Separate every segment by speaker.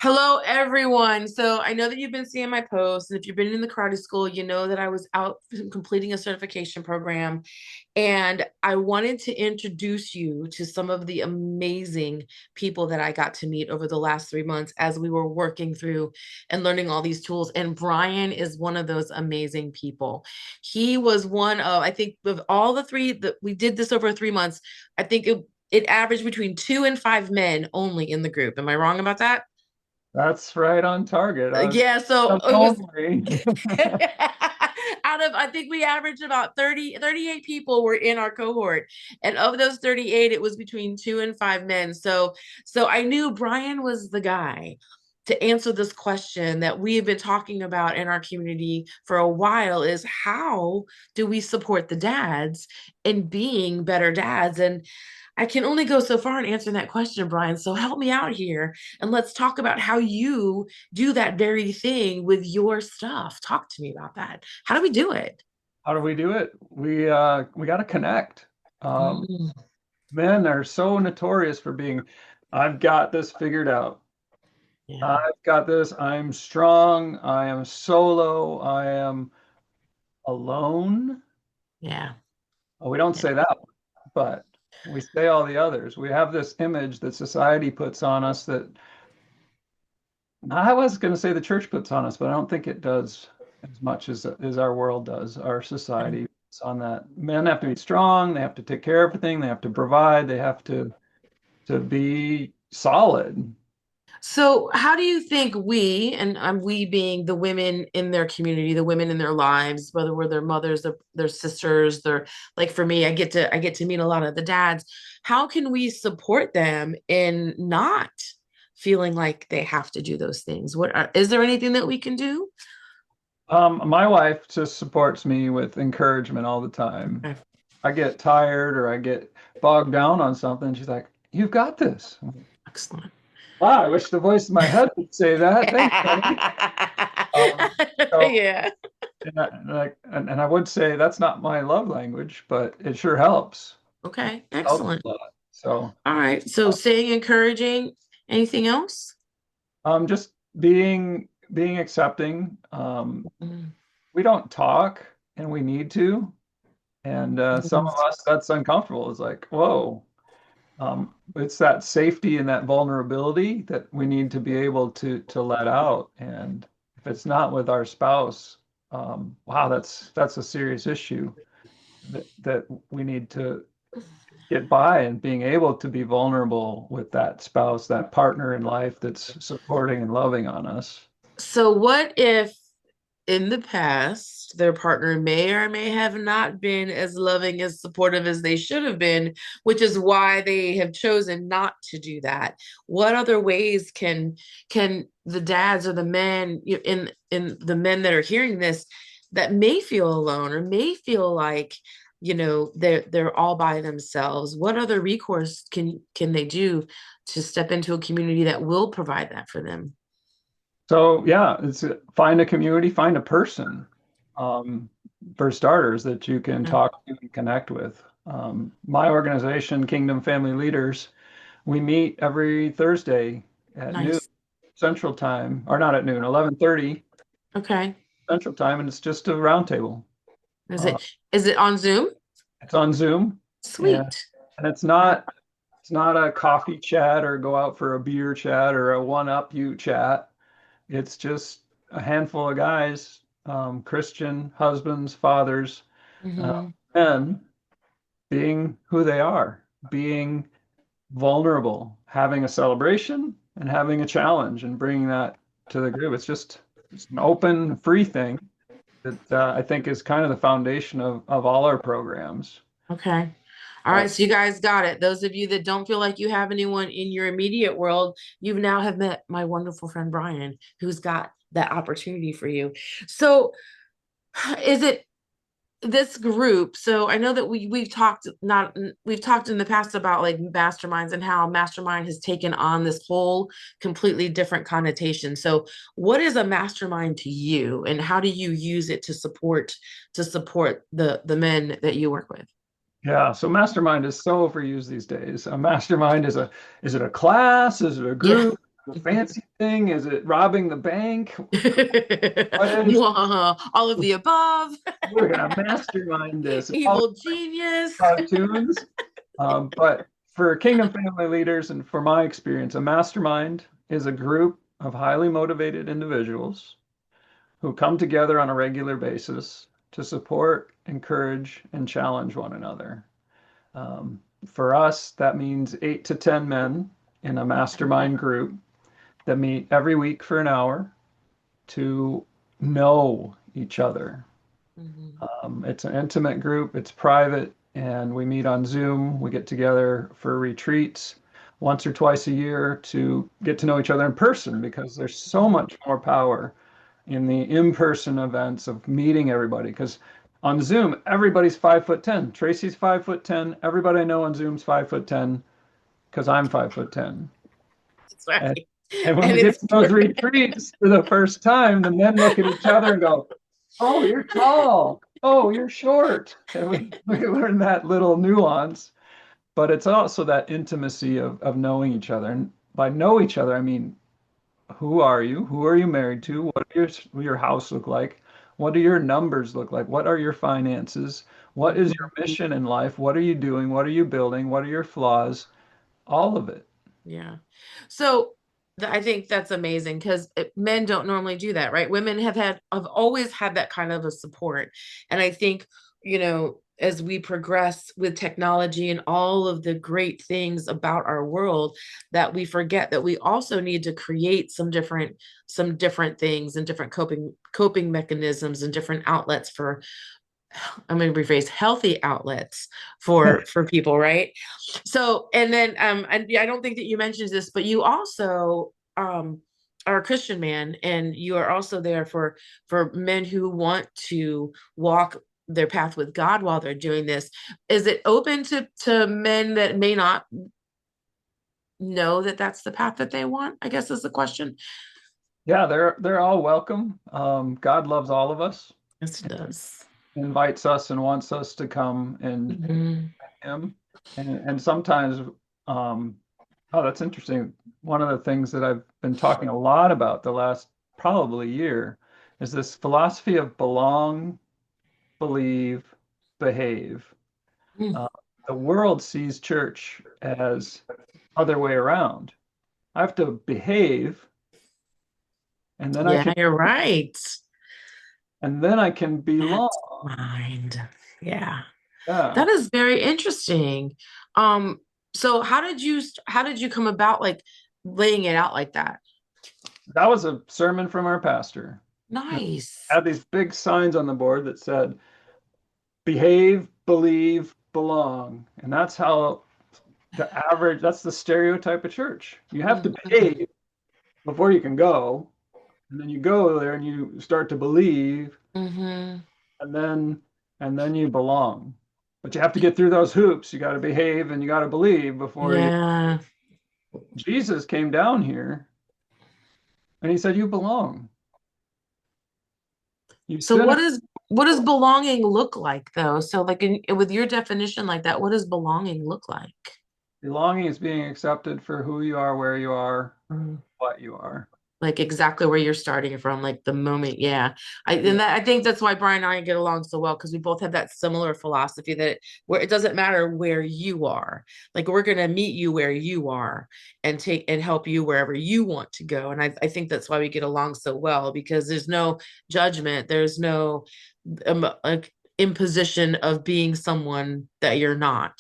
Speaker 1: Hello, everyone. So I know that you've been seeing my posts, and if you've been in the karate school, you know that I was out completing a certification program, and I wanted to introduce you to some of the amazing people that I got to meet over the last 3 months as we were working through and learning all these tools. And Brian is one of those amazing people. He was one of, I think, of all the three that we did this over 3 months, I think it averaged between 2 and 5 men only in the group. Am I wrong about that?
Speaker 2: That's right on target. I was
Speaker 1: Yeah, so it was
Speaker 2: only.
Speaker 1: out of, I think we averaged about 38 people were in our cohort. And of those 38, it was between 2 and 5 men. So I knew Brian was the guy to answer this question that we've been talking about in our community for a while is how do we support the dads in being better dads? And I can only go so far in answering that question, Brian. So help me out here and let's talk about how you do that very thing with your stuff. Talk to me about that. How do we do it?
Speaker 2: How do we do it? We got to connect. Um,
Speaker 1: Mm,
Speaker 2: Men are so notorious for being, I've got this figured out.
Speaker 1: yeah,
Speaker 2: I've got this. I'm strong. I am solo. I am alone.
Speaker 1: yeah,
Speaker 2: Well, we don't
Speaker 1: yeah.
Speaker 2: say that, but we say all the others. We have this image that society puts on us that I was going to say the church puts on us, but I don't think it does as much as our world does, our society. It's on that men have to be strong, they have to take care of everything, they have to provide, they have to be solid.
Speaker 1: So, how do you think we, and we being the women in their community, the women in their lives, whether we're their mothers, their sisters, their like for me, I get to meet a lot of the dads. How can we support them in not feeling like they have to do those things? Is there anything that we can do?
Speaker 2: My wife just supports me with encouragement all the time.
Speaker 1: Okay,
Speaker 2: I get tired or I get bogged down on something. She's like, "You've got this."
Speaker 1: excellent.
Speaker 2: Wow, I wish the voice in my head would say that. Thanks, honey. So
Speaker 1: Yeah.
Speaker 2: and I would say that's not my love language, but it sure helps.
Speaker 1: Okay,
Speaker 2: Helps
Speaker 1: excellent.
Speaker 2: a lot. So
Speaker 1: All right. So
Speaker 2: uh,
Speaker 1: staying encouraging. Anything else?
Speaker 2: just being accepting.
Speaker 1: Mm,
Speaker 2: We don't talk, and we need to. And some of us, that's uncomfortable. It's like, whoa. It's that safety and that vulnerability that we need to be able to let out. And if it's not with our spouse, wow, that's a serious issue that we need to get by, and being able to be vulnerable with that spouse, that partner in life that's supporting and loving on us.
Speaker 1: So what if in the past their partner may or may have not been as loving, as supportive as they should have been, which is why they have chosen not to do that? What other ways can the dads or the men in the men that are hearing this that may feel alone or may feel like they're all by themselves? What other recourse can they do to step into a community that will provide that for them?
Speaker 2: So yeah, it's find a community, find a person, um, for starters, that you can
Speaker 1: Okay.
Speaker 2: talk to and connect with. My organization, Kingdom Family Leaders, we meet every Thursday at noon
Speaker 1: Nice.
Speaker 2: Central Time, or not at noon, 11:30
Speaker 1: Okay.
Speaker 2: Central Time, and it's just a roundtable.
Speaker 1: Is
Speaker 2: Uh,
Speaker 1: it is it on Zoom?
Speaker 2: it's on Zoom, and
Speaker 1: Sweet.
Speaker 2: and
Speaker 1: Okay.
Speaker 2: it's not a coffee chat or go out for a beer chat or a one up you chat. It's just a handful of guys, Christian husbands, fathers,
Speaker 1: Hmm.
Speaker 2: men, being who they are, being vulnerable, having a celebration and having a challenge, and bringing that to the group. It's an open, free thing that I think is kind of the foundation of all our programs.
Speaker 1: Okay. All
Speaker 2: Uh,
Speaker 1: right, so you guys got it. Those of you that don't feel like you have anyone in your immediate world, you now have met my wonderful friend Brian, who's got that opportunity for you. So, is it this group? So I know that we've talked in the past about like masterminds and how mastermind has taken on this whole completely different connotation. So what is a mastermind to you, and how do you use it to support the men that you work with?
Speaker 2: yeah, so mastermind is so overused these days. A mastermind is it a class? Is it a
Speaker 1: Yeah.
Speaker 2: group? the fancy thing? Is it robbing the bank? What is
Speaker 1: All of the above.
Speaker 2: we're gonna mastermind this? It's all
Speaker 1: Evil genius.
Speaker 2: cartoons. But for Kingdom family leaders, and for my experience, a mastermind is a group of highly motivated individuals who come together on a regular basis to support, encourage, and challenge one another. For us, that means 8 to 10 men in a mastermind group that meet every week for an hour to know each other.
Speaker 1: Mhm.
Speaker 2: It's an intimate group, it's private, and we meet on Zoom. We get together for retreats once or twice a year to get to know each other in person because there's so
Speaker 1: Mhm.
Speaker 2: much more power in the in-person events of meeting everybody. Because on Zoom, everybody's 5'10". Tracy's 5'10". Everybody I know on Zoom's 5'10" because I'm 5'10".
Speaker 1: That's
Speaker 2: And
Speaker 1: right.
Speaker 2: and when
Speaker 1: And
Speaker 2: we get
Speaker 1: it's
Speaker 2: to those retreats for the first time, the men look at each other and go, "Oh, you're tall. Oh, you're short." And we learn that little nuance, but it's also that intimacy of knowing each other. And by know each other, I mean, who are you? Who are you married to? What your house look like? What do your numbers look like? What are your finances? What is your
Speaker 1: Mhm.
Speaker 2: mission in life? What are you doing? What are you building? What are your flaws? All of it.
Speaker 1: Yeah. So I think that's amazing because men don't normally do that, right? Women have always had that kind of a support. And I think, as we progress with technology and all of the great things about our world, that we forget that we also need to create some different things and different coping mechanisms and different outlets for, I'm going to rephrase, healthy outlets for people, right? So, and then and I don't think that you mentioned this, but you also are a Christian man, and you are also there for men who want to walk their path with God while they're doing this. Is it open to men that may not know that that's the path that they want? I guess is the question.
Speaker 2: Yeah, they're all welcome. God loves all of us,
Speaker 1: Yes, it does.
Speaker 2: invites us and wants us to come and
Speaker 1: Mhm.
Speaker 2: him. And sometimes, um, oh, that's interesting. One of the things that I've been talking a lot about the last probably year is this philosophy of belong, believe, behave.
Speaker 1: Mm.
Speaker 2: Uh, the world sees church as other way around. I have to behave, and then I
Speaker 1: Yeah,
Speaker 2: can
Speaker 1: you're right. That's
Speaker 2: belong.
Speaker 1: mind. Yeah.
Speaker 2: Yeah,
Speaker 1: That is very interesting. Um, so how did you come about like laying it out like that?
Speaker 2: that was a sermon from our pastor.
Speaker 1: Nice.
Speaker 2: Had these big signs on the board that said behave, believe, belong. And that's how that's the stereotype of church. You have to
Speaker 1: Mhm.
Speaker 2: behave before you can go. And then you go there and you start to believe,
Speaker 1: Mhm.
Speaker 2: and then you belong. But you have to get through those hoops. You got to behave and you got to believe before you.
Speaker 1: Yeah.
Speaker 2: Jesus came down here and he said, "You belong. You
Speaker 1: So
Speaker 2: sinner."
Speaker 1: what does belonging look like though? So like with your definition like that, what does belonging look like?
Speaker 2: Belonging is being accepted for who you are, where you are, what you are.
Speaker 1: Like exactly where you're starting from, like the moment. Yeah.
Speaker 2: Yeah.
Speaker 1: I think that's why Brian and I get along so well because we both have that similar philosophy that where it doesn't matter where you are. Like we're gonna meet you where you are and take and help you wherever you want to go. And I think that's why we get along so well because there's no judgment, there's no like imposition of being someone that you're not.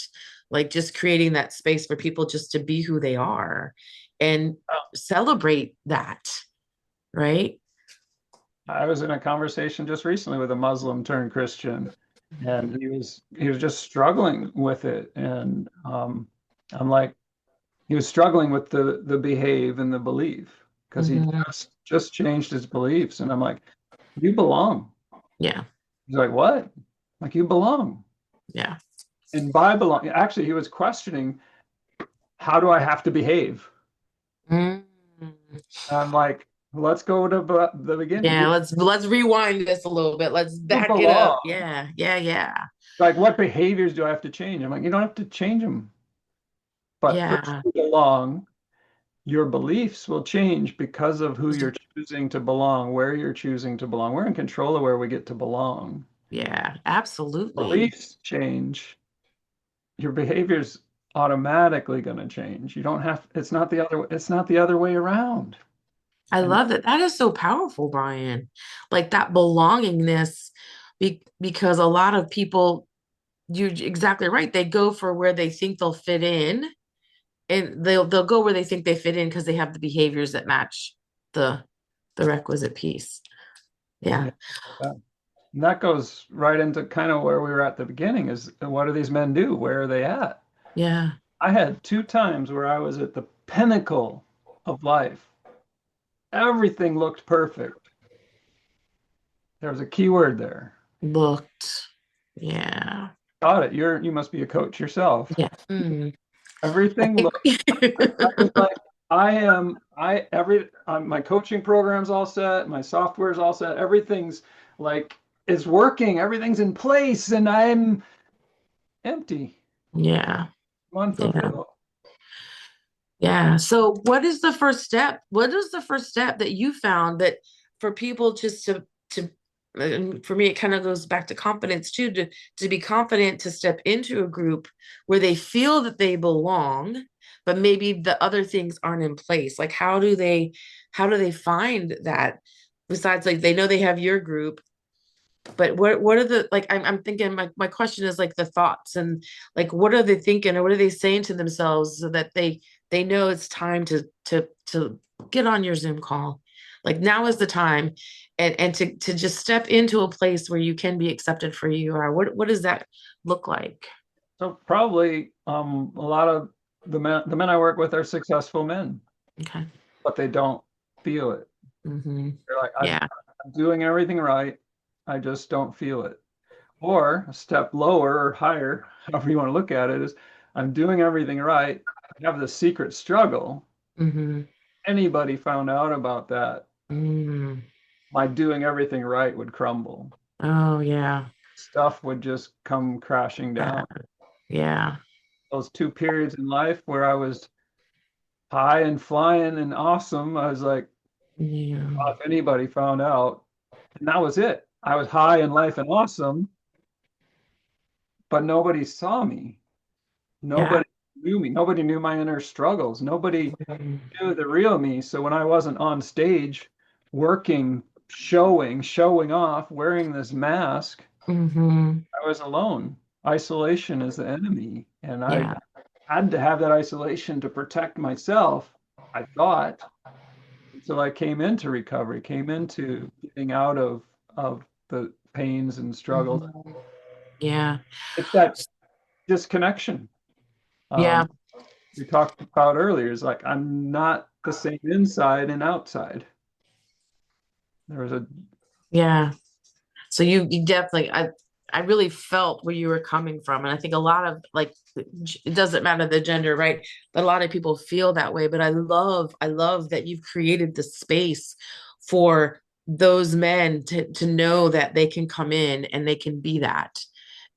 Speaker 1: Like just creating that space for people just to be who they are and celebrate that, right?
Speaker 2: I was in a conversation just recently with a Muslim turned Christian, and he was just struggling with it. And I'm like, he was struggling with the behave and the belief because he
Speaker 1: Hmm.
Speaker 2: just changed his beliefs. And I'm like, you belong.
Speaker 1: Yeah,
Speaker 2: He's like, what? Like you belong.
Speaker 1: yeah.
Speaker 2: And by belong, actually, he was questioning, how do I have to behave?
Speaker 1: Mm.
Speaker 2: And I'm like, let's go to the beginning.
Speaker 1: Yeah, let's rewind this a little bit. Let's
Speaker 2: You
Speaker 1: back it up.
Speaker 2: belong.
Speaker 1: Yeah, yeah, yeah.
Speaker 2: Like, what behaviors do I have to change? I'm like, you don't have to change them. But first,
Speaker 1: Yeah.
Speaker 2: you belong. your beliefs will change because of who
Speaker 1: Mhm.
Speaker 2: you're choosing to belong, where you're choosing to belong. We're in control of where we get to belong.
Speaker 1: Yeah, absolutely.
Speaker 2: Beliefs change, your behavior's automatically going to change. You don't have, it's not the other way around.
Speaker 1: I
Speaker 2: And
Speaker 1: love that. That is so powerful, Brian. Like that belongingness, because a lot of people, you're exactly right. They go for where they think they'll fit in, and they'll go where they think they fit in because they have the behaviors that match the the requisite piece.
Speaker 2: yeah,
Speaker 1: Yeah.
Speaker 2: that, and that goes right into kind of where we were at the beginning is what do these men do? Where are they at?
Speaker 1: Yeah.
Speaker 2: I had two times where I was at the pinnacle of life. Everything looked perfect. There was a key word there.
Speaker 1: Looked. Yeah.
Speaker 2: Got it. You must be a coach yourself.
Speaker 1: Yeah. Mm. I
Speaker 2: Everything
Speaker 1: think
Speaker 2: looked perfect. I was like, my coaching program's all set, my software's all set, everything's like is working, everything's in place, and I'm empty,
Speaker 1: yeah. Yeah.
Speaker 2: unfulfilled.
Speaker 1: Yeah. So what is the first step? What is the first step that you found that for people just to and for me it kind of goes back to confidence too, to be confident to step into a group where they feel that they belong, but maybe the other things aren't in place. Like how do they find that besides like they know they have your group, but what are the like I'm thinking my question is like the thoughts and like what are they thinking or what are they saying to themselves so that they know it's time to get on your Zoom call. Like now is the time and to just step into a place where you can be accepted for who you are. What does that look like?
Speaker 2: So probably a lot of the men I work with are successful men,
Speaker 1: Okay.
Speaker 2: but they don't feel it.
Speaker 1: Hmm.
Speaker 2: They're like,
Speaker 1: Yeah.
Speaker 2: I'm doing everything right. I just don't feel it. Or a step lower or higher, however you want to look at it, is I'm doing everything right. I have the secret struggle.
Speaker 1: Hmm.
Speaker 2: Anybody found out about that,
Speaker 1: Mm.
Speaker 2: my doing everything right would crumble.
Speaker 1: Oh yeah.
Speaker 2: Stuff would just come crashing
Speaker 1: Uh,
Speaker 2: down.
Speaker 1: yeah.
Speaker 2: Those two periods in life where I was high and flying and awesome, I was like,
Speaker 1: Yeah.
Speaker 2: if anybody found out, and that was it. I was high in life and awesome, but nobody saw me.
Speaker 1: Yeah.
Speaker 2: Nobody knew me. Nobody knew my inner struggles. Nobody
Speaker 1: Mm.
Speaker 2: knew the real me. So when I wasn't on stage working, showing off, wearing this mask,
Speaker 1: Hmm.
Speaker 2: I was alone. Isolation is the enemy. And I
Speaker 1: Yeah.
Speaker 2: had to have that isolation to protect myself, I thought, until I came into recovery, came into getting out of the pains and struggles.
Speaker 1: Mhm. Yeah.
Speaker 2: It's that disconnection.
Speaker 1: Yeah.
Speaker 2: We talked about earlier is like I'm not the same inside and outside. There was a
Speaker 1: Yeah. So you definitely I really felt where you were coming from. And I think a lot of like it doesn't matter the gender, right? But a lot of people feel that way. But I love that you've created the space for those men to know that they can come in and they can be that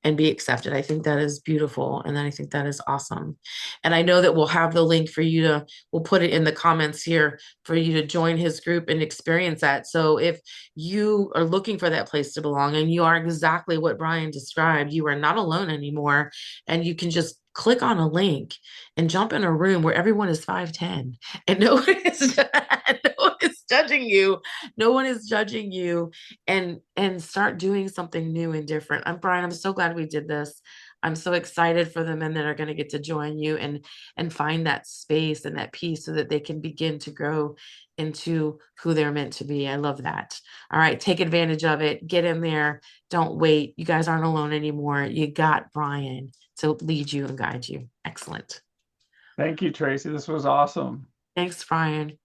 Speaker 1: and be accepted. I think that is beautiful. And I think that is awesome. And I know that we'll have the link for you we'll put it in the comments here for you to join his group and experience that. So if you are looking for that place to belong and you are exactly what Brian described, you are not alone anymore. And you can just click on a link and jump in a room where everyone is 5'10 and no one is no one is judging you. No one is judging you and start doing something new and different. I'm Brian, I'm so glad we did this. I'm so excited for the men that are going to get to join you and find that space and that peace so that they can begin to grow into who they're meant to be. I love that. All right, take advantage of it. Get in there. Don't wait. You guys aren't alone anymore. You got Brian to lead you and guide you. Excellent.
Speaker 2: thank you, Tracy. This was awesome.
Speaker 1: Thanks, Brian.